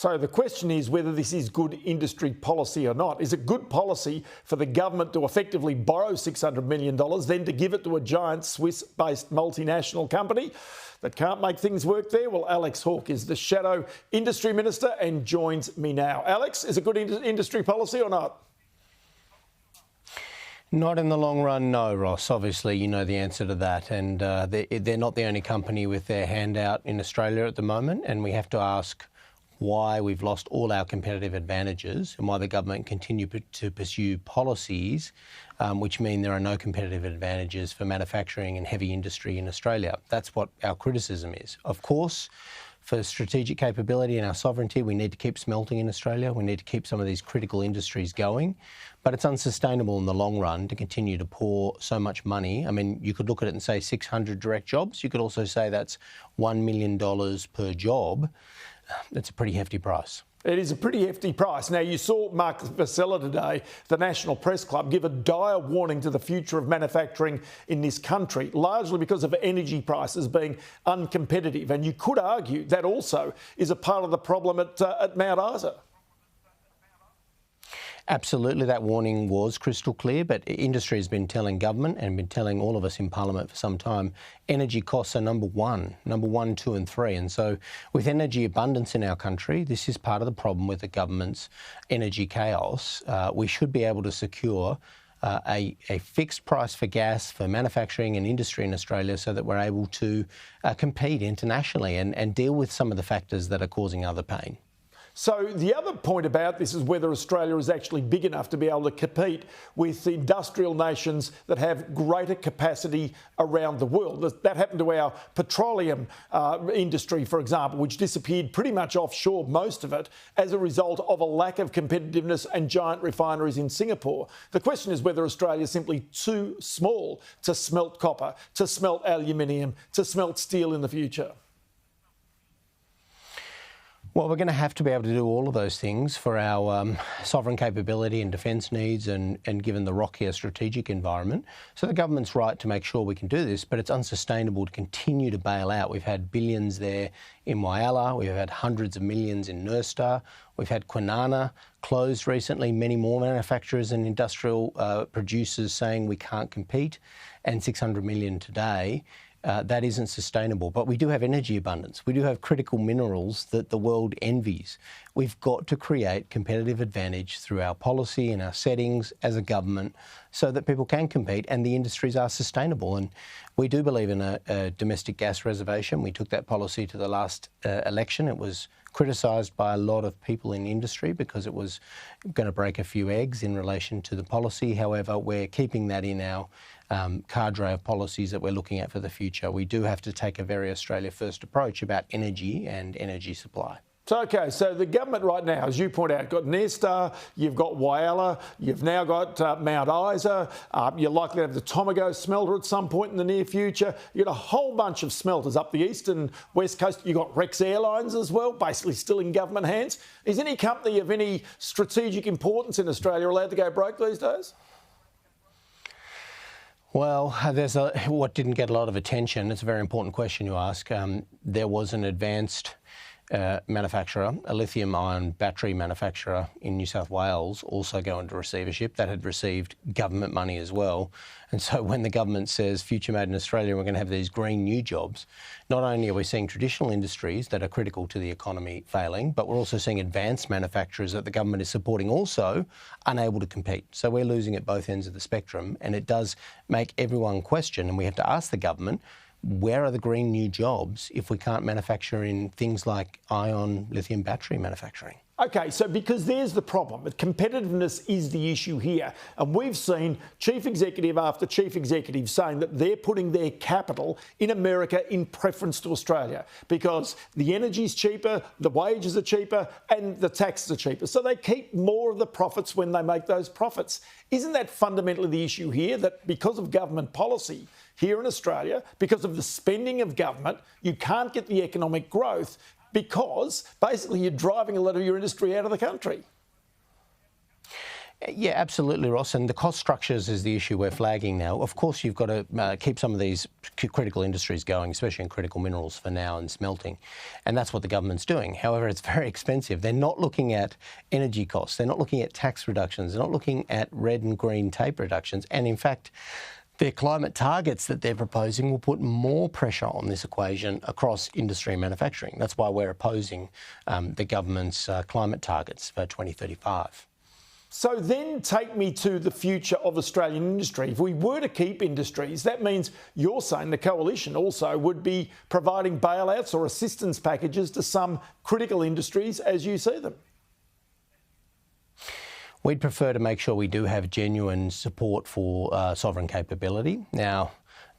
So the question is whether this is good industry policy or not. Is it good policy for the government to effectively borrow $600 million, then to give it to a giant Swiss-based multinational company that can't make things work there? Well, Alex Hawke is the Shadow Industry Minister and joins me now. Alex, is it good industry policy or not? Not in the long run, no, Ross. Obviously, you know the answer to that. And they're not the only company with their hand out in Australia at the moment. And we have to ask why we've lost all our competitive advantages and why the government continue to pursue policies which mean there are no competitive advantages for manufacturing and heavy industry in Australia. That's what our criticism is. Of course, for strategic capability and our sovereignty, we need to keep smelting in Australia. We need to keep some of these critical industries going. But it's unsustainable in the long run to continue to pour so much money. I mean, you could look at it and say 600 direct jobs. You could also say that's $1 million per job. That's a pretty hefty price. It is a pretty hefty price. Now, you saw Mark Vassella today, the National Press Club, give a dire warning to the future of manufacturing in this country, largely because of energy prices being uncompetitive. And you could argue that also is a part of the problem at Mount Isa. Absolutely, that warning was crystal clear, but industry has been telling government and been telling all of us in Parliament for some time, energy costs are number one, 2 and 3. And so with energy abundance in our country, this is part of the problem with the government's energy chaos. We should be able to secure a fixed price for gas for manufacturing and industry in Australia so that we're able to compete internationally and deal with some of the factors that are causing other pain. So the other point about this is whether Australia is actually big enough to be able to compete with industrial nations that have greater capacity around the world. That happened to our petroleum industry, for example, which disappeared pretty much offshore, most of it, as a result of a lack of competitiveness and giant refineries in Singapore. The question is whether Australia is simply too small to smelt copper, to smelt aluminium, to smelt steel in the future. Well, we're going to have to be able to do all of those things for our sovereign capability and defence needs and given the rockier strategic environment. So the government's right to make sure we can do this, but it's unsustainable to continue to bail out. We've had billions there in Whyalla. We've had hundreds of millions in Nurstar. We've had Kwinana closed recently, many more manufacturers and industrial producers saying we can't compete, and 600 million today. That isn't sustainable. But we do have energy abundance. We do have critical minerals that the world envies. We've got to create competitive advantage through our policy and our settings as a government so that people can compete and the industries are sustainable. And we do believe in a domestic gas reservation. We took that policy to the last election. It was criticised by a lot of people in industry because it was going to break a few eggs in relation to the policy. However, we're keeping that in our cadre of policies that we're looking at for the future. We do have to take a very Australia First approach about energy and energy supply. OK, so the government right now, as you point out, got Nurstar, you've got Whyalla, you've now got Mount Isa, you're likely to have the Tomago smelter at some point in the near future. You've got a whole bunch of smelters up the east and west coast. You've got Rex Airlines as well, basically still in government hands. Is any company of any strategic importance in Australia allowed to go broke these days? Well, there's what didn't get a lot of attention. It's a very important question you ask. There was an advanced manufacturer, a lithium-ion battery manufacturer in New South Wales, also go into receivership. That had received government money as well. And so when the government says future made in Australia, we're going to have these green new jobs, not only are we seeing traditional industries that are critical to the economy failing, but we're also seeing advanced manufacturers that the government is supporting also unable to compete. So we're losing at both ends of the spectrum, and it does make everyone question, and we have to ask the government, where are the green new jobs if we can't manufacture in things like ion lithium battery manufacturing? OK, so because there's the problem. Competitiveness is the issue here. And we've seen chief executive after chief executive saying that they're putting their capital in America in preference to Australia because the energy's cheaper, the wages are cheaper and the taxes are cheaper. So they keep more of the profits when they make those profits. Isn't that fundamentally the issue here, that because of government policy here in Australia, because of the spending of government, you can't get the economic growth because basically you're driving a lot of your industry out of the country? Yeah, absolutely, Ross. And the cost structures is the issue we're flagging now. Of course, you've got to keep some of these critical industries going, especially in critical minerals for now and smelting. And that's what the government's doing. However, it's very expensive. They're not looking at energy costs. They're not looking at tax reductions. They're not looking at red and green tape reductions. And in fact, their climate targets that they're proposing will put more pressure on this equation across industry and manufacturing. That's why we're opposing the government's climate targets for 2035. So then take me to the future of Australian industry. If we were to keep industries, that means you're saying the coalition also would be providing bailouts or assistance packages to some critical industries as you see them. We'd prefer to make sure we do have genuine support for sovereign capability. Now,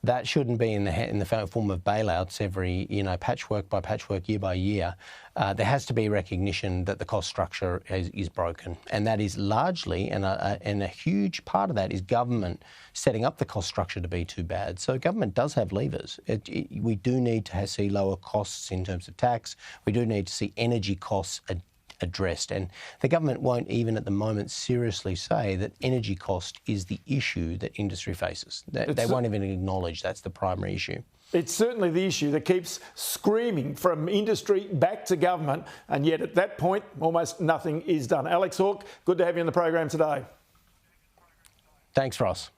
that shouldn't be in the form of bailouts every, patchwork by patchwork, year by year. There has to be recognition that the cost structure is broken, and that is largely, and a huge part of that is government setting up the cost structure to be too bad. So government does have levers. We do need to see lower costs in terms of tax. We do need to see energy costs addressed, and the government won't even at the moment seriously say that energy cost is the issue that industry faces. They won't even acknowledge that's the primary issue. It's certainly the issue that keeps screaming from industry back to government, and yet at that point almost nothing is done. Alex Hawke, good to have you on the program today. Thanks, Ross.